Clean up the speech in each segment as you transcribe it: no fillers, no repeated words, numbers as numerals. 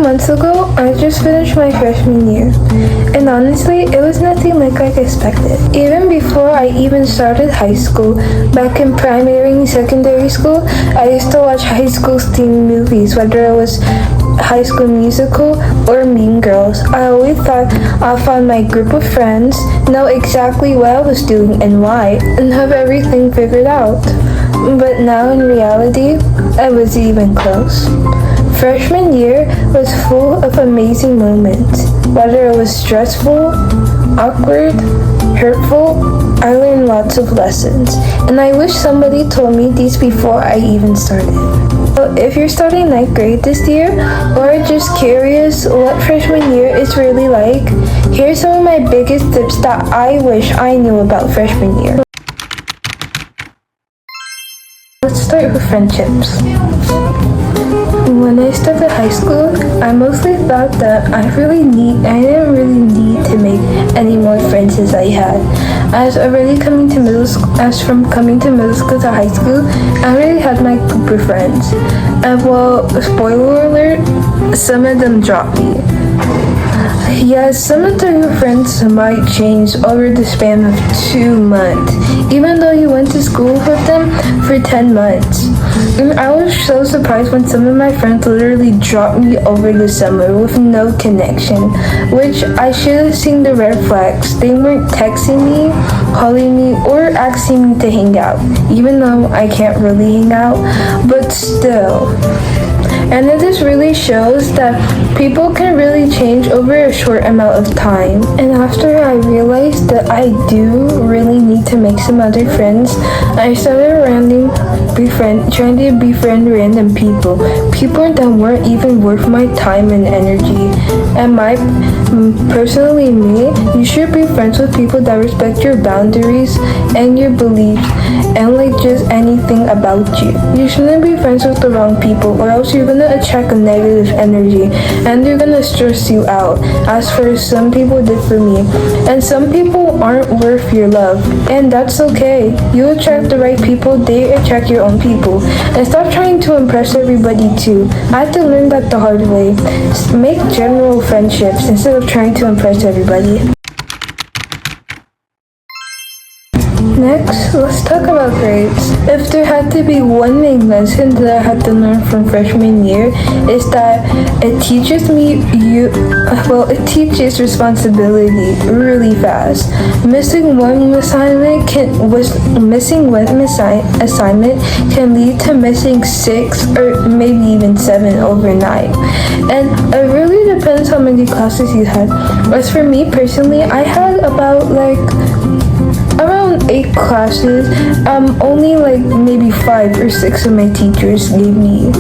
Months ago, I just finished my freshman year, and honestly, it was nothing like I expected. Even before I even started high school, back in primary and secondary school, I used to watch high school themed movies, whether it was High School Musical or Mean Girls. I always thought I found my group of friends, know exactly what I was doing and why, and have everything figured out. But now in reality, I wasn't even close. Freshman year was full of amazing moments. Whether it was stressful, awkward, hurtful, I learned lots of lessons. And I wish somebody told me these before I even started. So if you're starting 9th grade this year, or just curious what freshman year is really like, here's some of my biggest tips that I wish I knew about freshman year. Let's start with friendships. When I started high school, I mostly thought that I didn't really need to make any more friends as I had. From coming to middle school to high school, I already had my group of friends. And well, spoiler alert, some of them dropped me. Yes, some of your friends might change over the span of 2 months, even though you went to school with them for 10 months. And I was so surprised when some of my friends literally dropped me over the summer with no connection, which I should have seen the red flags. They weren't texting me, calling me, or asking me to hang out, even though I can't really hang out, but still. And it just really shows that people can really change over a short amount of time. And after I realized that I do really need to make some other friends, I started trying to befriend random people that weren't even worth my time and energy. And personally me, you should be friends with people that respect your boundaries and your beliefs and like just anything about you. You shouldn't be friends with the wrong people, or else you're gonna attract a negative energy and they're gonna stress you out, as for some people did for me. And some people aren't worth your love, and that's okay. You attract the right people, they attract your own people. And stop trying to impress everybody too. I had to learn that the hard way. Make general friendships instead of trying to impress everybody. Next, let's talk about grades. If there had to be one main lesson that I had to learn from freshman year, is that it teaches responsibility really fast. Missing one assignment can lead to missing 6 or maybe even 7 overnight. And it really depends how many classes you had. As for me personally, I had about around 8 classes. Only maybe 5 or 6 of my teachers gave me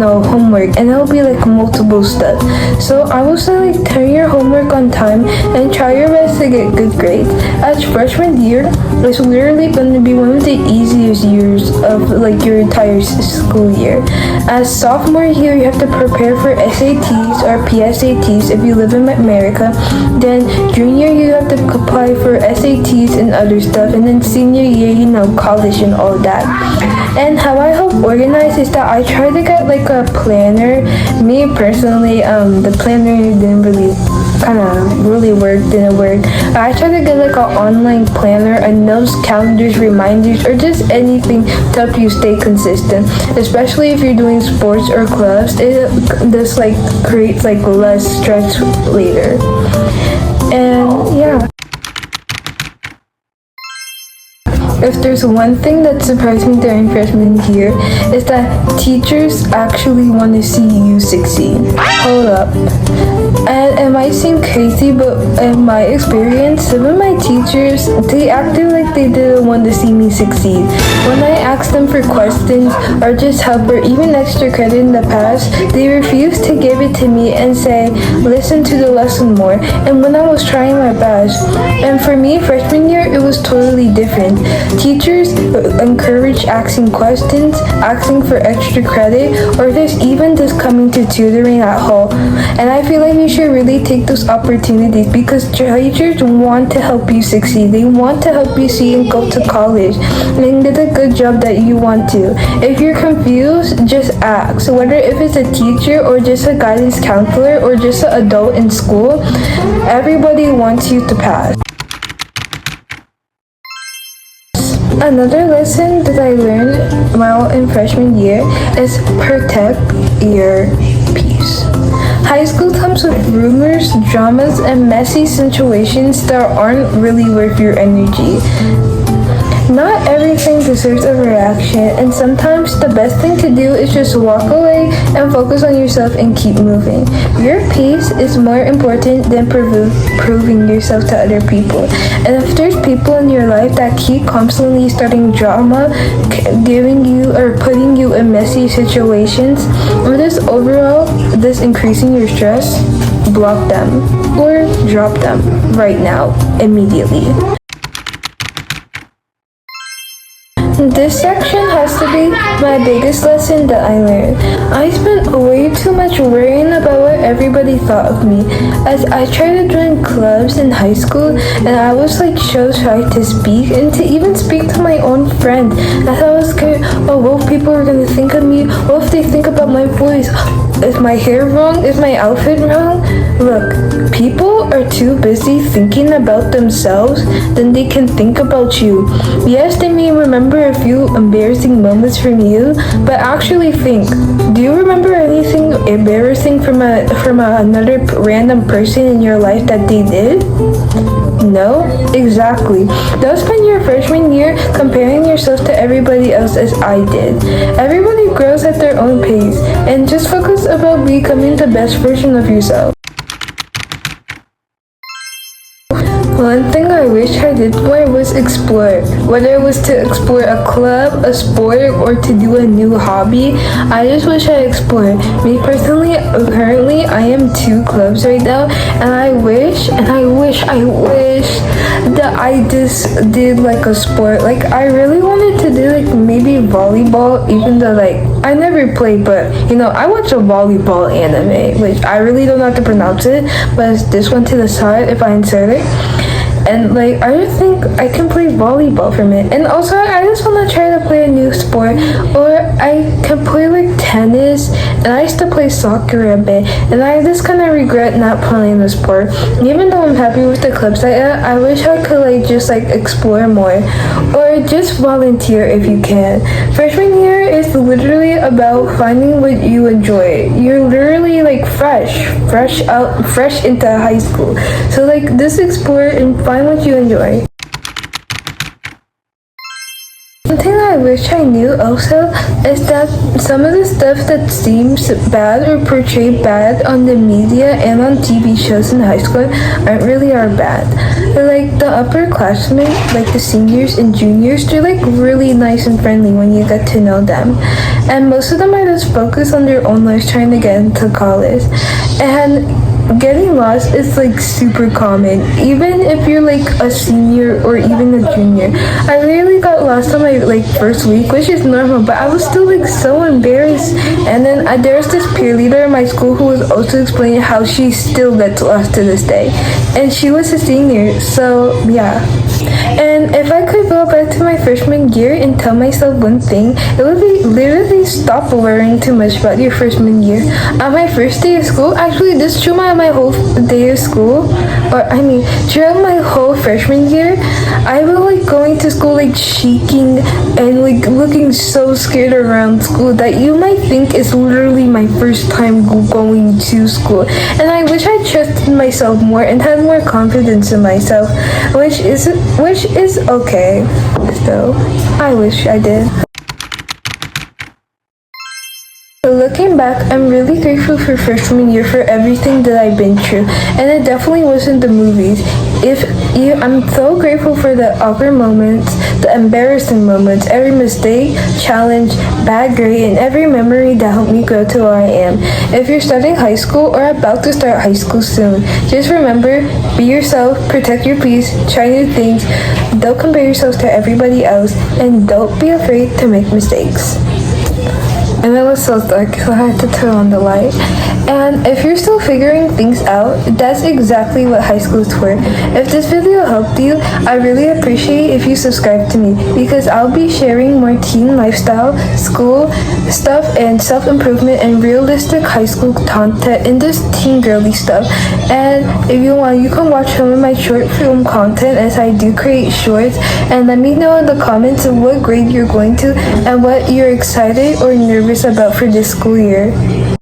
homework, and it'll be multiple stuff. So I will say turn your homework on time and try your best to get good grades. As freshman year, it's literally going to be one of the easiest years of your entire school year. As sophomore year, you have to prepare for SATs or PSATs if you live in America. Then junior year, you have to apply for SATs and other stuff, and then senior year, college and all that. And how I help organize is that I try to get a planner. Me personally, the planner didn't work. I try to get an online planner, and notes, calendars, reminders, or just anything to help you stay consistent. Especially if you're doing sports or clubs, it just creates less stress later. And yeah. If there's one thing that surprised me during freshman year, is that teachers actually want to see you succeed. Hold up. And it might seem crazy, but in my experience, some of my teachers, they acted like they didn't want to see me succeed. When I asked them for questions or just help or even extra credit in the past, they refused to give it to me and say, listen to the lesson more. And when I was trying my best. And for me, freshman year, it was totally different. Teachers encourage asking questions, asking for extra credit, or just coming to tutoring at home. And I feel like you should really take those opportunities, because teachers want to help you succeed. They want to help you see and go to college and get a good job that you want to. If you're confused, just ask. Whether if it's a teacher or just a guy guidance counselor or just an adult in school, everybody wants you to pass. Another lesson that I learned while in freshman year is protect your peace. High school comes with rumors, dramas, and messy situations that aren't really worth your energy. Not everything deserves a reaction, and sometimes the best thing to do is just walk away and focus on yourself and keep moving. Your peace is more important than proving yourself to other people. And if there's people in your life that keep constantly starting drama, giving you or putting you in messy situations, or this increasing your stress, block them or drop them right now, immediately. This section has to be my biggest lesson that I learned. I spent way too much worrying about what everybody thought of me, as I tried to join clubs in high school and I was like so shy to speak and to even speak to my own friend, as I was scared, what people are gonna think of me, what if they think about my voice, is my hair wrong, is my outfit wrong? Look, people are too busy thinking about themselves than they can think about you. Yes, they may remember a few embarrassing moments from you, but actually think, do you remember anything embarrassing from another random person in your life that they did? No? Exactly. Don't spend your freshman year comparing yourself to everybody else as I did. Everybody grows at their own pace, and just focus about becoming the best version of yourself. One thing I wish I did more was explore. Whether it was to explore a club, a sport, or to do a new hobby, I just wish I explored. Me personally, currently, I am 2 clubs right now, and I wish that I just did like a sport. Like, I really wanted to do like maybe volleyball, even though like I never played, but I watch a volleyball anime, which I really don't know how to pronounce it, but it's this one to the side if I insert it. And like, I just think I can play volleyball from it. And also, I just want to try to play a new sport. Or I can play like tennis. And I used to play soccer a bit. And I just kind of regret not playing the sport. Even though I'm happy with the clubs I wish I could like just like explore more. Or just volunteer if you can. Freshman year is literally about finding what you enjoy. You're literally like fresh into high school. So like, just explore and find what you enjoy. One thing I wish I knew also is that some of the stuff that seems bad or portrayed bad on the media and on TV shows in high school aren't really bad. Like the upperclassmen, like the seniors and juniors, they're like really nice and friendly when you get to know them. And most of them are just focused on their own lives trying to get into college. And getting lost is like super common, even if you're like a senior or even a junior. I literally got lost on my like first week, which is normal, but I was still like so embarrassed. And then there was this peer leader in my school who was also explaining how she still gets lost to this day, and she was a senior, so yeah. And if I could go back to my freshman year and tell myself one thing, it would be literally stop worrying too much about your freshman year. On my first day of school, actually this through my whole day of school, throughout my whole freshman year, I was like going to school like shaking and like looking so scared around school that you might think it's literally my first time going to school. And I wish I trusted myself more and had more confidence in myself, which is okay. Still, I wish I did. Looking back, I'm really grateful for freshman year for everything that I've been through, and it definitely wasn't the movies. I'm so grateful for the awkward moments, the embarrassing moments, every mistake, challenge, bad grade, and every memory that helped me grow to where I am. If you're starting high school or about to start high school soon, just remember, be yourself, protect your peace, try new things, don't compare yourself to everybody else, and don't be afraid to make mistakes. And it was so dark, so I had to turn on the light. And if you're still figuring things out, that's exactly what high school is for. If this video helped you, I really appreciate if you subscribe to me because I'll be sharing more teen lifestyle, school stuff, and self-improvement and realistic high school content in this teen girly stuff. And if you want, you can watch some of my short film content as I do create shorts, and let me know in the comments of what grade you're going to and what you're excited or nervous about for this school year.